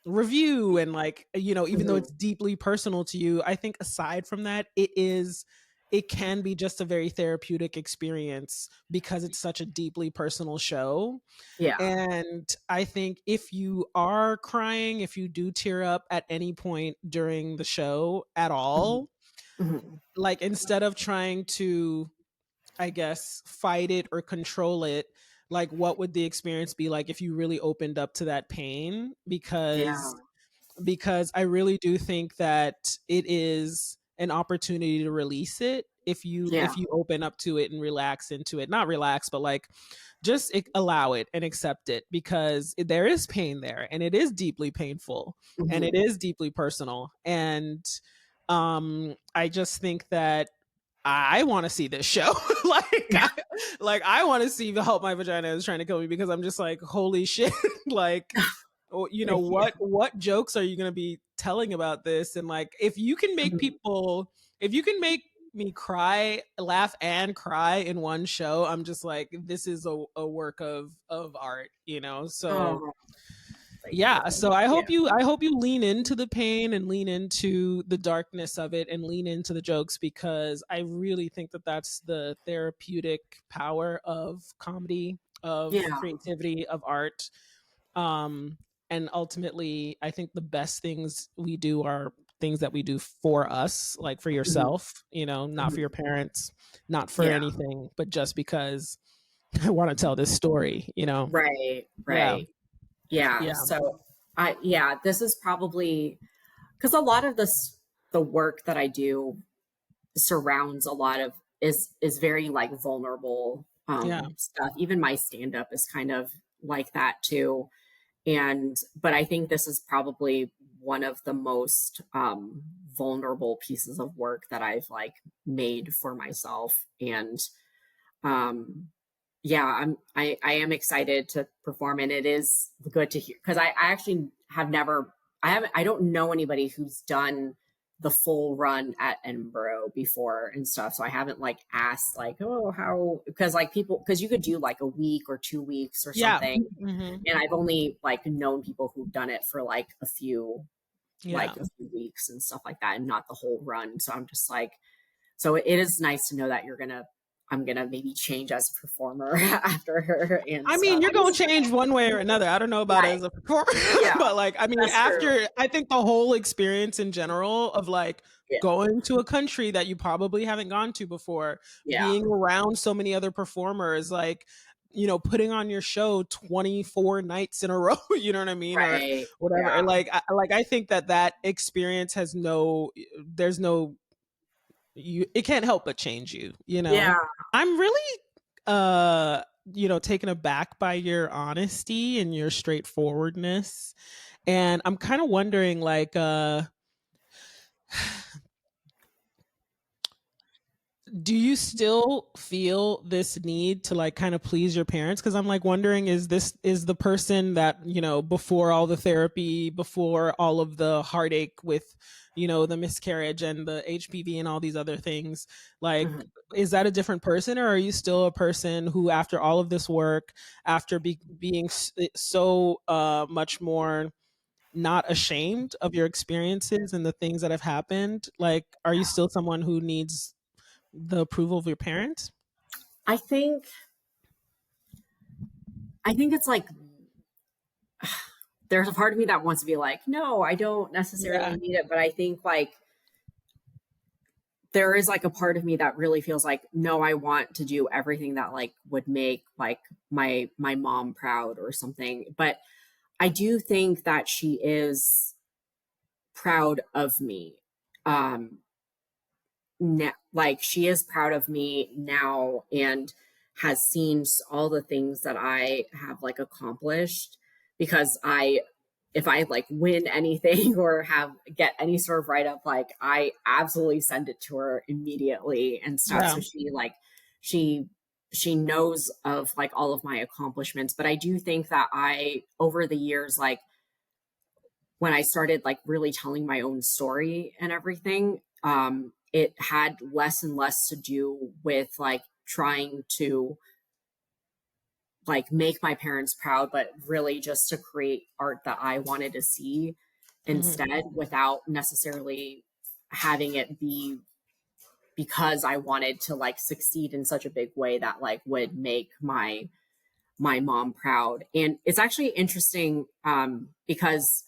review and like, even though it's deeply personal to you, I think aside from that, it can be just a very therapeutic experience because it's such a deeply personal show. And I think if you are crying, if you do tear up at any point during the show at all, like instead of trying to, I guess, fight it or control it, like what would the experience be like if you really opened up to that pain? Because I really do think that it is an opportunity to release it if you open up to it and relax into it. Not relax, but like just allow it and accept it, because there is pain there, and it is deeply painful, and it is deeply personal. And I just think that I want to see this show. I want to see the Help My Vagina Is Trying to Kill Me, because I'm just like, holy shit. Like, what jokes are you going to be telling about this, and like if you can make me cry, laugh, and cry in one show, I'm just like, this is a work of art, you know. So Oh, yeah, so I yeah. hope you lean into the pain and lean into the darkness of it and lean into the jokes, because I really think that that's the therapeutic power of comedy, of Yeah. creativity, of art. Um and ultimately, I think the best things we do are things that we do for us, like for Mhm. yourself, you know, not for Mhm. your parents, not for Yeah. anything, but just because I want to tell this story, you know. Right. Yeah. Right. Yeah. Yeah. So yeah, this is probably because a lot of the work that I do surrounds a lot of is very like vulnerable Yeah. stuff. Even my stand up is kind of like that too. And but I think this is probably one of the most vulnerable pieces of work that I've like made for myself. And um yeah, I am excited to perform, and it is good to hear because I actually have never I don't know anybody who's done the full run at Edinburgh before and stuff. So I haven't like asked like, oh, how, because like people, because you could do like a week or 2 weeks or Yeah. something. Hmm. And I've only like known people who've done it for Yeah. like a few weeks and stuff like that, and not the whole run. So I'm just like, so it is nice to know that I'm gonna maybe change as a performer after her and I mean, stuff. you're gonna change one way or another. I don't know about it Right. as a performer, Yeah, but like, I mean, that's true. after, I think the whole experience in general of like Yeah. going to a country that you probably haven't gone to before, Yeah. being around so many other performers, like, you know, putting on your show 24 nights in a row, you know what I mean, or Right. whatever. Yeah. And I think that experience has there's no, it can't help but change you, you know. Yeah. I'm really uh you know, taken aback by your honesty and your straightforwardness, and I'm kind of wondering like do you still feel this need to like kind of please your parents? Because I'm like wondering, is the person that, you know, before all the therapy, before all of the heartache with, you know, the miscarriage and the HPV and all these other things, like, Mhm. is that a different person, or are you still a person who, after all of this work, after being so much more not ashamed of your experiences and the things that have happened, like, are you still someone who needs the approval of your parents? I think it's like there's a part of me that wants to be like, no, I don't Yeah. necessarily need it, but I think like there is like a part of me that really feels like, no, I want to do everything that like would make like my mom proud or something. But I do think that she is proud of me. Um like she is proud of me now, and has seen all the things that I have like accomplished, because if I like win anything or have get any sort of write up, like I absolutely send it to her immediately and stuff. Yeah. So she like she she knows of like all of my accomplishments. But I do think that I over the years, like when I started like really telling my own story and everything, it had less and less to do with like trying to like make my parents proud, but really just to create art that I wanted to see Mhm. instead, without necessarily having it be because I wanted to like succeed in such a big way that like would make my mom proud. And it's actually interesting because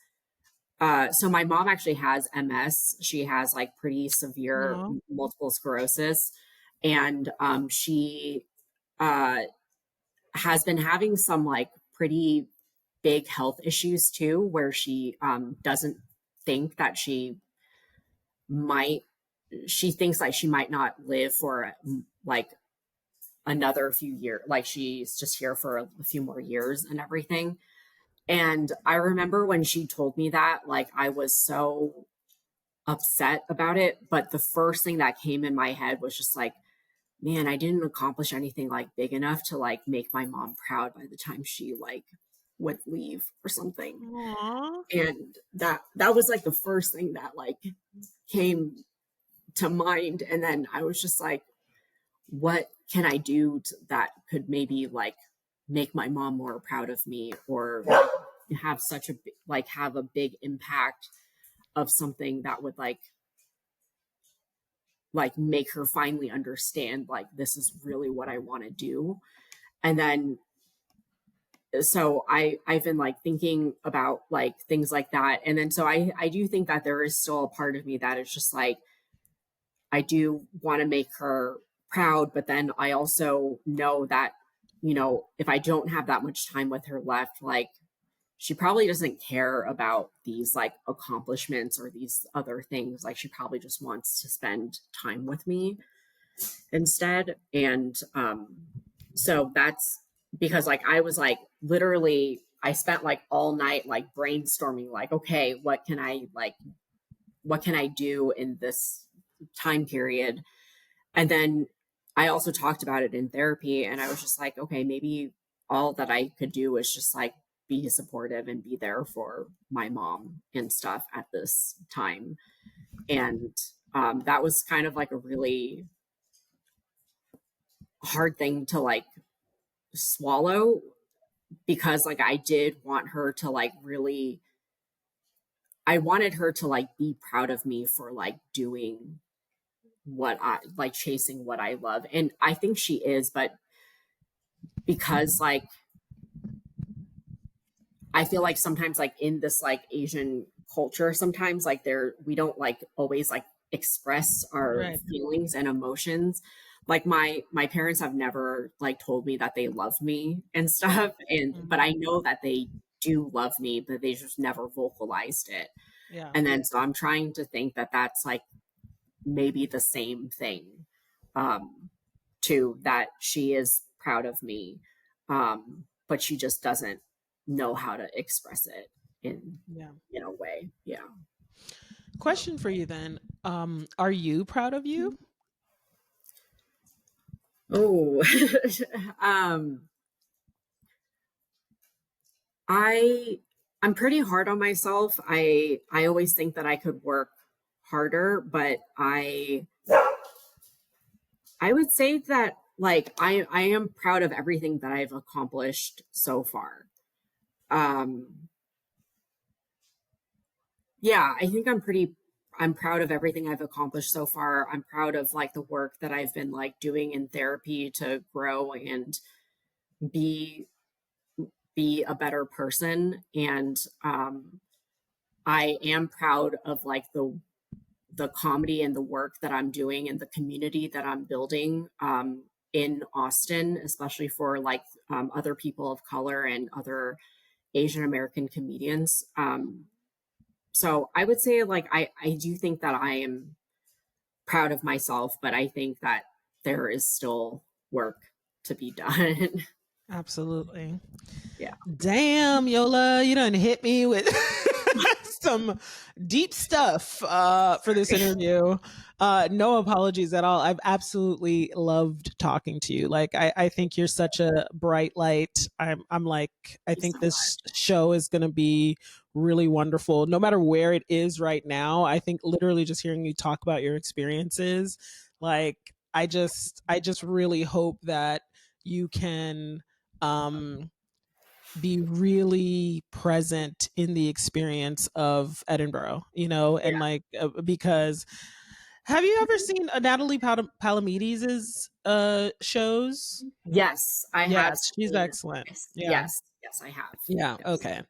so my mom actually has MS. She has like pretty severe Aw. multiple sclerosis, and she uh, has been having some like pretty big health issues too, where she doesn't think that might she thinks like she might not live for like another few years, like she's just here for a few more years and everything. And I remember when she told me that, like I was so upset about it. But the first thing that came in my head was just like, man, I didn't accomplish anything like big enough to like make my mom proud by the time she like with leave or something. Aww. And that was like the first thing that like came to mind. And then I was just like, what can I do that could maybe like make my mom more proud of me, or have such a like have a big impact of something that would like make her finally understand like this is really what I want to do. And then so I've been like thinking about like things like that. And then so I do think that there is still a part of me that is just like, I do want to make her proud, but then I also know that, you know, if I don't have that much time with her left, like she probably doesn't care about these like accomplishments or these other things. Like she probably just wants to spend time with me instead. And so that's because like I was like literally I spent like all night like brainstorming like, okay, what can I do in this time period? And then I also talked about it in therapy, and I was just like, okay, maybe all that I could do is just like be supportive and be there for my mom and stuff at this time. And that was kind of like a really hard thing to like swallow, because like I did want her to like really, I wanted her to like be proud of me for like doing what I like, chasing what I love. And I think she is, but because like I feel like sometimes like in this like Asian culture, sometimes like we don't like always like express our feelings and emotions. Like my parents have never like told me that they love me and stuff. And but I know that they do love me, but they just never vocalized it. Yeah. And then so I'm trying to think that that's like maybe the same thing, too, that she is proud of me, but she just doesn't know how to express it in a way. Yeah. Question for you then. Are you proud of you? Oh, I'm pretty hard on myself. I always think that I could work harder, but I would say that like I am proud of everything that I've accomplished so far. Yeah, I think I'm proud of everything I've accomplished so far. I'm proud of like the work that I've been like doing in therapy to grow and be a better person. And I am proud of like the comedy and the work that I'm doing and the community that I'm building in Austin, especially for like other people of color and other Asian American comedians. So I would say like I do think that I am proud of myself, but I think that there is still work to be done. Absolutely. Yeah. Damn, Yola, you done hit me with some deep stuff for this interview. No apologies at all. I've absolutely loved talking to you. Like, I think you're such a bright light. I'm like, I think this show is going to be really wonderful, no matter where it is right now. I think literally just hearing you talk about your experiences, like, I just really hope that you can be really present in the experience of Edinburgh, you know, and like because have you ever seen Natalie Palamides' shows? Yes, I have. Yes, she's excellent. Yeah. Yes, I have. Yeah. Yes. Okay.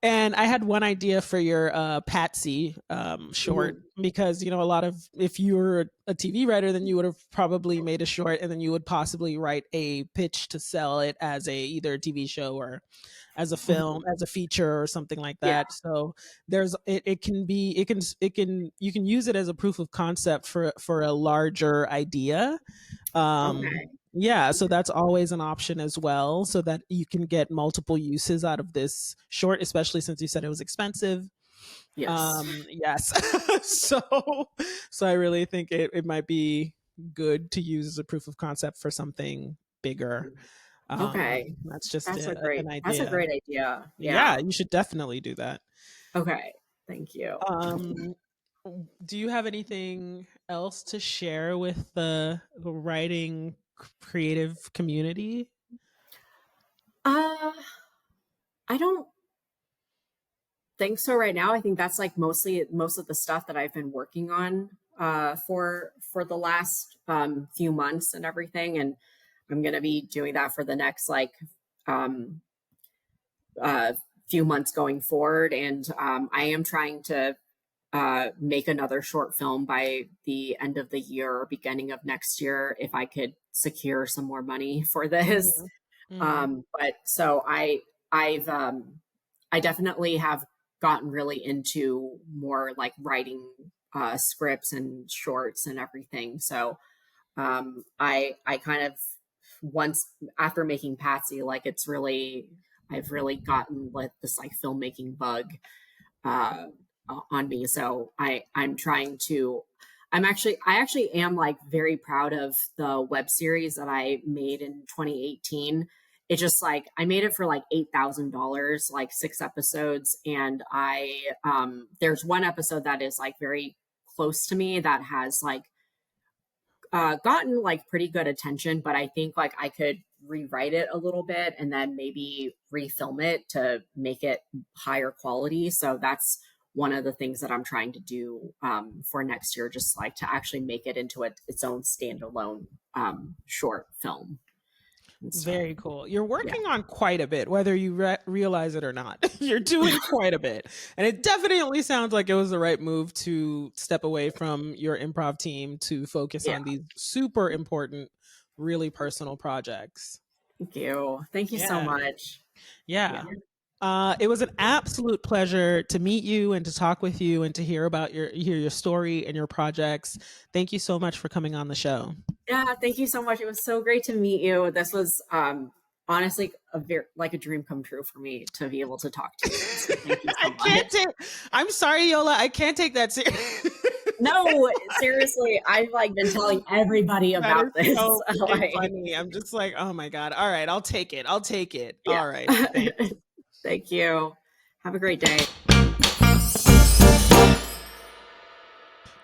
And I had one idea for your Patsy short, because, you know, a lot of, if you were a TV writer, then you would have probably made a short, and then you would possibly write a pitch to sell it as either a TV show or as a film, as a feature or something like that. So there's, it can you can use it as a proof of concept for a larger idea. Yeah, so that's always an option as well, so that you can get multiple uses out of this short, especially since you said it was expensive. Yes. So I really think it might be good to use as a proof of concept for something bigger. Okay. That's just That's an that's a idea. great idea. Yeah, Yeah. you should definitely do that. Okay. Thank you. Do you have anything else to share with the writing creative community? Uh, I don't think so right now. I think that's like most of the stuff that I've been working on for the last few months and everything, and I'm gonna be doing that for the next like um uh few months going forward. And I am trying to make another short film by the end of the year or beginning of next year if I could secure some more money for this. Mhm. Mhm. But so I've I definitely have gotten really into more like writing scripts and shorts and everything. So I kind of once after making Patsy, like it's really I've really gotten like this like filmmaking bug uh, on me. So I'm trying to. I actually am like very proud of the web series that I made in 2018. It just like I made it for like $8,000, like 6 episodes, and I there's one episode that is like very close to me that has like gotten like pretty good attention, but I think like I could rewrite it a little bit and then maybe refilm it to make it higher quality. So that's one of the things that I'm trying to do for next year, just like to actually make it into its own standalone short film and stuff. Very cool. You're Yeah. working on quite a bit, whether you realize it or not. You're doing quite a bit. And it definitely sounds like it was the right move to step away from your improv team to focus Yeah. on these super important, really personal projects. Thank you. Thank you so Yeah. much. Yeah. Yeah. It was an absolute pleasure to meet you and to talk with you and to hear about your story and your projects. Thank you so much for coming on the show. Yeah, thank you so much. It was so great to meet you. This was honestly a very like a dream come true for me to be able to talk to you. So thank you so much. I'm sorry, Yola. I can't take that seriously. No, seriously, I've like been telling everybody That about is this. so Like, funny. I'm just like, oh my God. All right, I'll take it. I'll take it. yeah. All right. Thanks. Thank you. Have a great day.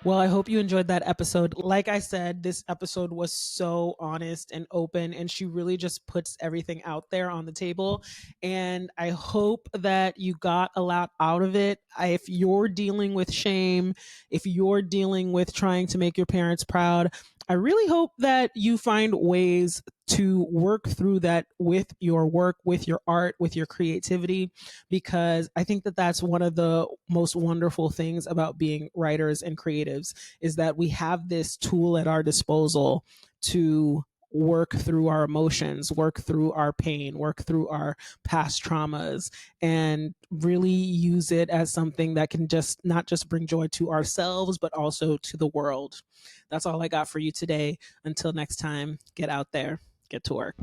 Well, I hope you enjoyed that episode. Like I said, this episode was so honest and open, and she really just puts everything out there on the table. And I hope that you got a lot out of it. If you're dealing with shame, if you're dealing with trying to make your parents proud, I really hope that you find ways to work through that with your work, with your art, with your creativity, because I think that that's one of the most wonderful things about being writers and creatives is that we have this tool at our disposal to work through our emotions, work through our pain, work through our past traumas, and really use it as something that can just not just bring joy to ourselves, but also to the world. That's all I got for you today. Until next time, get out there, get to work.